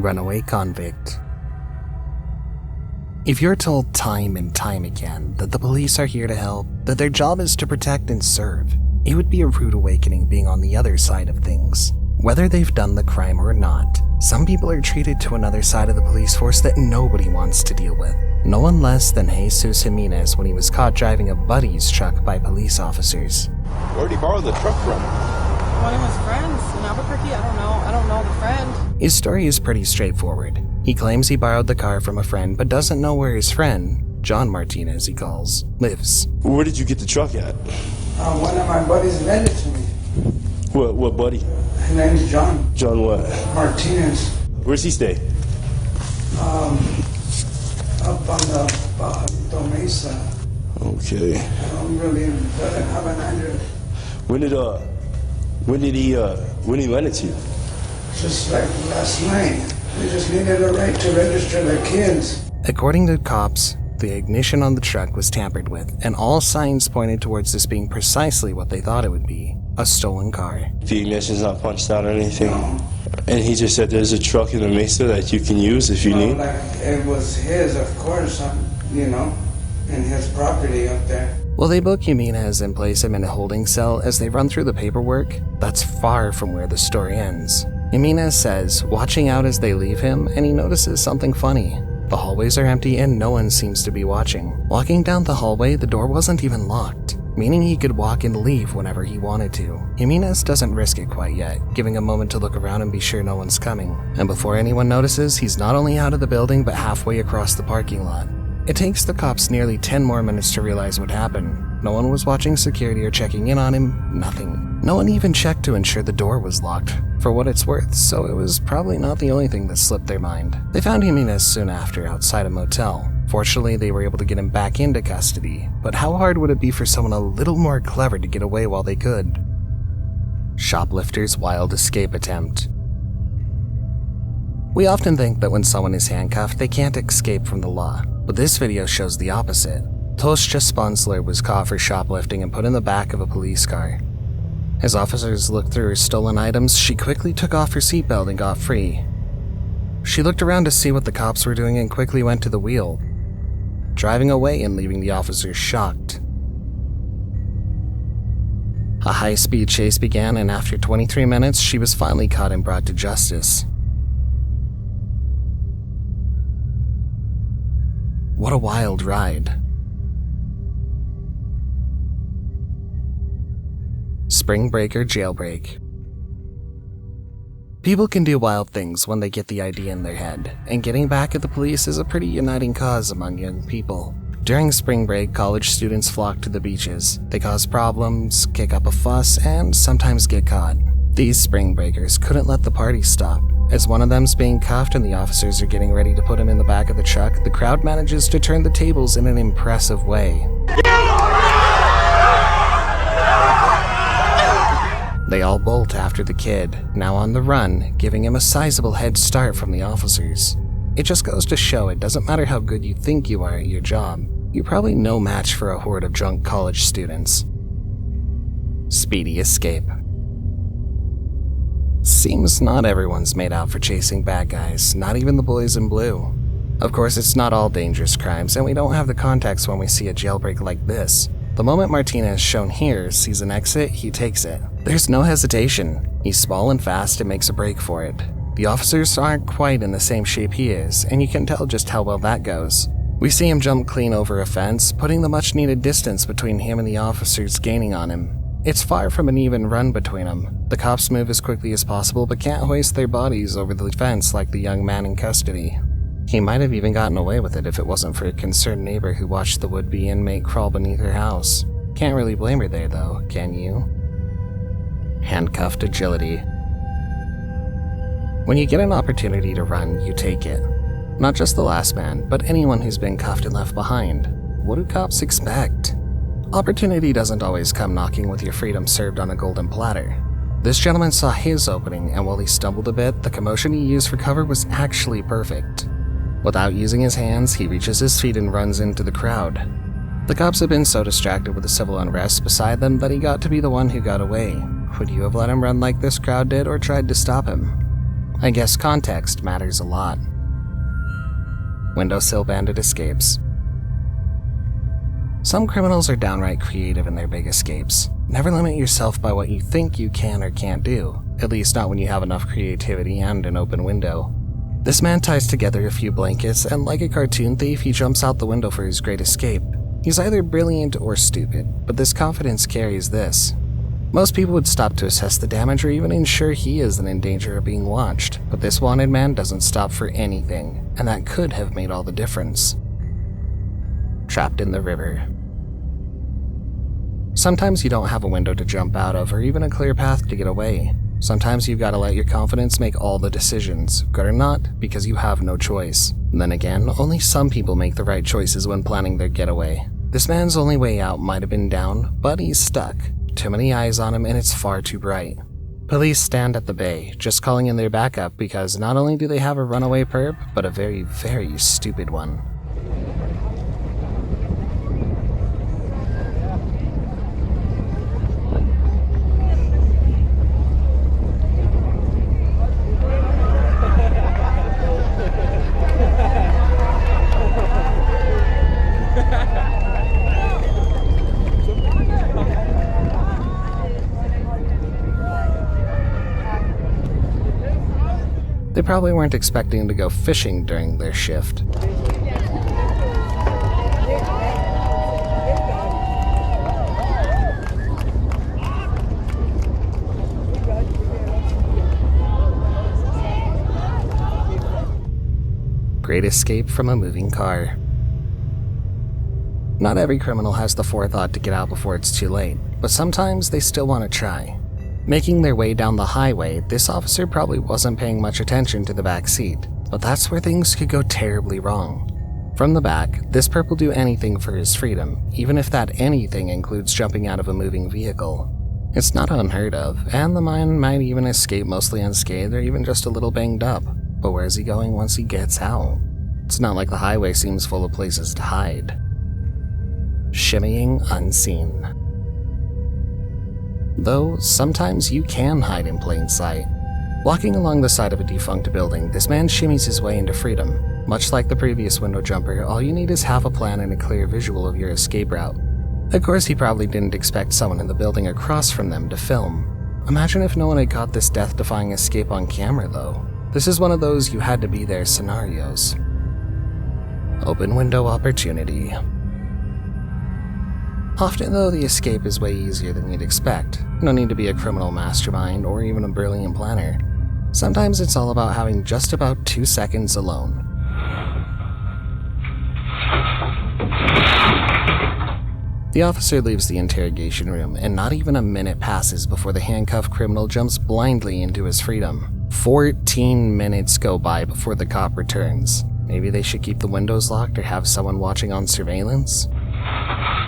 runaway convict. If you're told time and time again that the police are here to help, that their job is to protect and serve, it would be a rude awakening being on the other side of things. Whether they've done the crime or not, some people are treated to another side of the police force that nobody wants to deal with. No one less than Jimenez when he was caught driving a buddy's truck by police officers. Where'd he borrow the truck from? One of his friends in Albuquerque. I don't know the friend. His story is pretty straightforward. He claims he borrowed the car from a friend but doesn't know where his friend, John Martinez he calls, lives. Where did you get the truck at? One of my buddies lent it to me. What buddy? His name's John. John what? Martinez. Where's he stay? Up on the Mesa. Okay. I don't really have an address. When did he lend it to you? Just like last night. They just needed a right to register their kids. According to cops, the ignition on the truck was tampered with, and all signs pointed towards this being precisely what they thought it would be, a stolen car. The ignition's not punched out or anything? No. And he just said there's a truck in the Mesa that you can use if you need? Like it was his, of course, in his property up there. Well, they book Jimenez and place him in a holding cell. As they run through the paperwork, that's far from where the story ends. Jimenez says, watching out as they leave him, and he notices something funny. The hallways are empty and no one seems to be watching. Walking down the hallway, the door wasn't even locked, meaning he could walk and leave whenever he wanted to. Jimenez doesn't risk it quite yet, giving a moment to look around and be sure no one's coming. And before anyone notices, he's not only out of the building but halfway across the parking lot. It takes the cops nearly 10 more minutes to realize what happened. No one was watching security or checking in on him, nothing. No one even checked to ensure the door was locked, for what it's worth, so it was probably not the only thing that slipped their mind. They found Jimenez soon after outside a motel. Fortunately, they were able to get him back into custody, but how hard would it be for someone a little more clever to get away while they could? Shoplifter's wild escape attempt. We often think that when someone is handcuffed, they can't escape from the law, but this video shows the opposite. Toscha Sponsler was caught for shoplifting and put in the back of a police car. As officers looked through her stolen items, she quickly took off her seatbelt and got free. She looked around to see what the cops were doing and quickly went to the wheel, driving away and leaving the officers shocked. A high-speed chase began, and after 23 minutes, she was finally caught and brought to justice. What a wild ride. Spring break or jailbreak. People can do wild things when they get the idea in their head, and getting back at the police is a pretty uniting cause among young people. During spring break, college students flock to the beaches. They cause problems, kick up a fuss, and sometimes get caught. These spring breakers couldn't let the party stop. As one of them's being cuffed and the officers are getting ready to put him in the back of the truck, the crowd manages to turn the tables in an impressive way. They all bolt after the kid, now on the run, giving him a sizable head start from the officers. It just goes to show it doesn't matter how good you think you are at your job, you're probably no match for a horde of drunk college students. Speedy Escape. Seems not everyone's made out for chasing bad guys, not even the boys in blue. Of course, it's not all dangerous crimes, and we don't have the context when we see a jailbreak like this. The moment Martinez, shown here, sees an exit, he takes it. There's no hesitation. He's small and fast and makes a break for it. The officers aren't quite in the same shape he is, and you can tell just how well that goes. We see him jump clean over a fence, putting the much-needed distance between him and the officers gaining on him. It's far from an even run between them. The cops move as quickly as possible but can't hoist their bodies over the fence like the young man in custody. He might have even gotten away with it if it wasn't for a concerned neighbor who watched the would-be inmate crawl beneath her house. Can't really blame her there though, can you? Handcuffed agility. When you get an opportunity to run, you take it. Not just the last man, but anyone who's been cuffed and left behind. What do cops expect? Opportunity doesn't always come knocking with your freedom served on a golden platter. This gentleman saw his opening, and while he stumbled a bit, the commotion he used for cover was actually perfect. Without using his hands, he reaches his feet and runs into the crowd. The cops had been so distracted with the civil unrest beside them that he got to be the one who got away. Would you have let him run like this crowd did or tried to stop him? I guess context matters a lot. Windowsill bandit escapes. Some criminals are downright creative in their big escapes. Never limit yourself by what you think you can or can't do, at least not when you have enough creativity and an open window. This man ties together a few blankets, and like a cartoon thief, he jumps out the window for his great escape. He's either brilliant or stupid, but this confidence carries this. Most people would stop to assess the damage or even ensure he isn't in danger of being watched, but this wanted man doesn't stop for anything, and that could have made all the difference. Trapped in the river. Sometimes you don't have a window to jump out of or even a clear path to get away. Sometimes you've got to let your confidence make all the decisions, good or not, because you have no choice. And then again, only some people make the right choices when planning their getaway. This man's only way out might have been down, but he's stuck. Too many eyes on him and it's far too bright. Police stand at the bay, just calling in their backup because not only do they have a runaway perp, but a very, very stupid one. They probably weren't expecting to go fishing during their shift. Great escape from a moving car. Not every criminal has the forethought to get out before it's too late, but sometimes they still want to try. Making their way down the highway, this officer probably wasn't paying much attention to the back seat, but that's where things could go terribly wrong. From the back, this perp will do anything for his freedom, even if that anything includes jumping out of a moving vehicle. It's not unheard of, and the man might even escape mostly unscathed or even just a little banged up. But where's he going once he gets out? It's not like the highway seems full of places to hide. Shimmying unseen. Though, sometimes you can hide in plain sight. Walking along the side of a defunct building, this man shimmies his way into freedom. Much like the previous window jumper, all you need is half a plan and a clear visual of your escape route. Of course, he probably didn't expect someone in the building across from them to film. Imagine if no one had caught this death-defying escape on camera, though. This is one of those you had to be there scenarios. Open window opportunity. Often, though, the escape is way easier than you'd expect. No need to be a criminal mastermind or even a brilliant planner. Sometimes it's all about having just about 2 seconds alone. The officer leaves the interrogation room, and not even a minute passes before the handcuffed criminal jumps blindly into his freedom. 14 minutes go by before the cop returns. Maybe they should keep the windows locked or have someone watching on surveillance?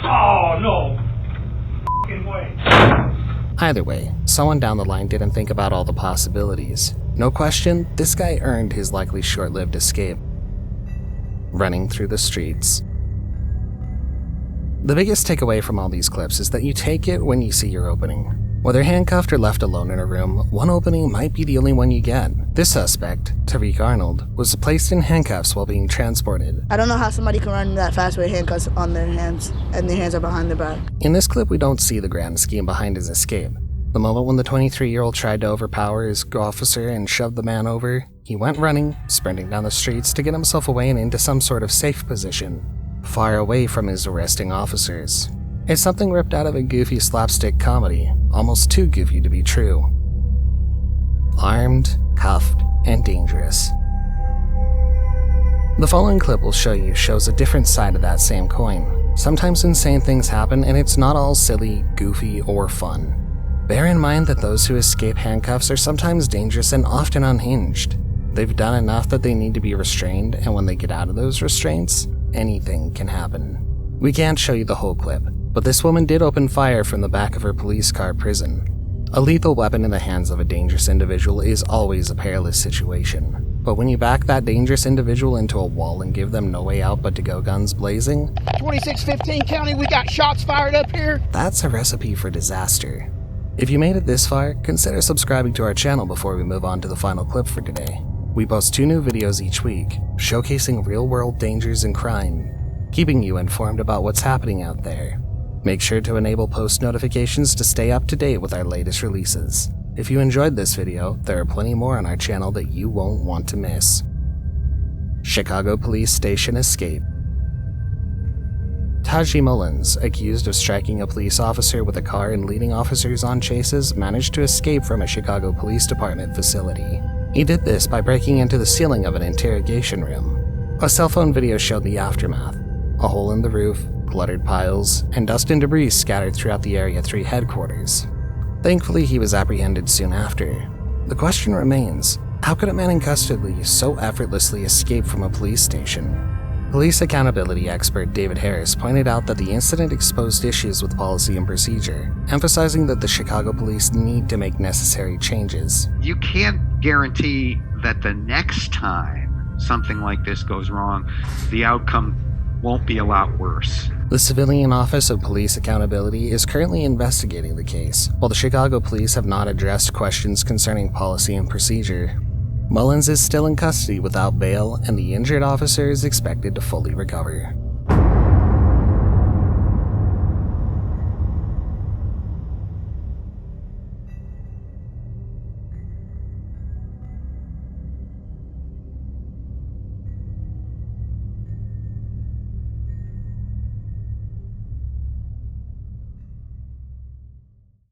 Oh, no f***ing way. Either way, someone down the line didn't think about all the possibilities. No question, this guy earned his likely short-lived escape. Running through the streets. The biggest takeaway from all these clips is that you take it when you see your opening. Whether handcuffed or left alone in a room, one opening might be the only one you get. This suspect, Tariq Arnold, was placed in handcuffs while being transported. I don't know how somebody can run that fast with handcuffs on their hands, and their hands are behind their back. In this clip, we don't see the grand scheme behind his escape. The moment when the 23-year-old tried to overpower his officer and shoved the man over, he went running, sprinting down the streets to get himself away and into some sort of safe position, far away from his arresting officers. It's something ripped out of a goofy slapstick comedy, almost too goofy to be true. Armed, cuffed, and dangerous. The following clip will shows a different side of that same coin. Sometimes insane things happen and it's not all silly, goofy, or fun. Bear in mind that those who escape handcuffs are sometimes dangerous and often unhinged. They've done enough that they need to be restrained, and when they get out of those restraints, anything can happen. We can't show you the whole clip, but this woman did open fire from the back of her police car prison. A lethal weapon in the hands of a dangerous individual is always a perilous situation. But when you back that dangerous individual into a wall and give them no way out but to go guns blazing, 2615 County, we got shots fired up here. That's a recipe for disaster. If you made it this far, consider subscribing to our channel before we move on to the final clip for today. We post 2 new videos each week, showcasing real-world dangers and crime, keeping you informed about what's happening out there. Make sure to enable post notifications to stay up to date with our latest releases. If you enjoyed this video, there are plenty more on our channel that you won't want to miss. Chicago Police Station Escape. Taji Mullins, accused of striking a police officer with a car and leading officers on chases, managed to escape from a Chicago Police Department facility. He did this by breaking into the ceiling of an interrogation room. A cell phone video showed the aftermath: a hole in the roof, cluttered piles, and dust and debris scattered throughout the Area 3 headquarters. Thankfully, he was apprehended soon after. The question remains, how could a man in custody so effortlessly escape from a police station? Police accountability expert David Harris pointed out that the incident exposed issues with policy and procedure, emphasizing that the Chicago police need to make necessary changes. You can't guarantee that the next time something like this goes wrong, the outcome won't be a lot worse. The Civilian Office of Police Accountability is currently investigating the case, while the Chicago police have not addressed questions concerning policy and procedure. Mullins is still in custody without bail, and the injured officer is expected to fully recover.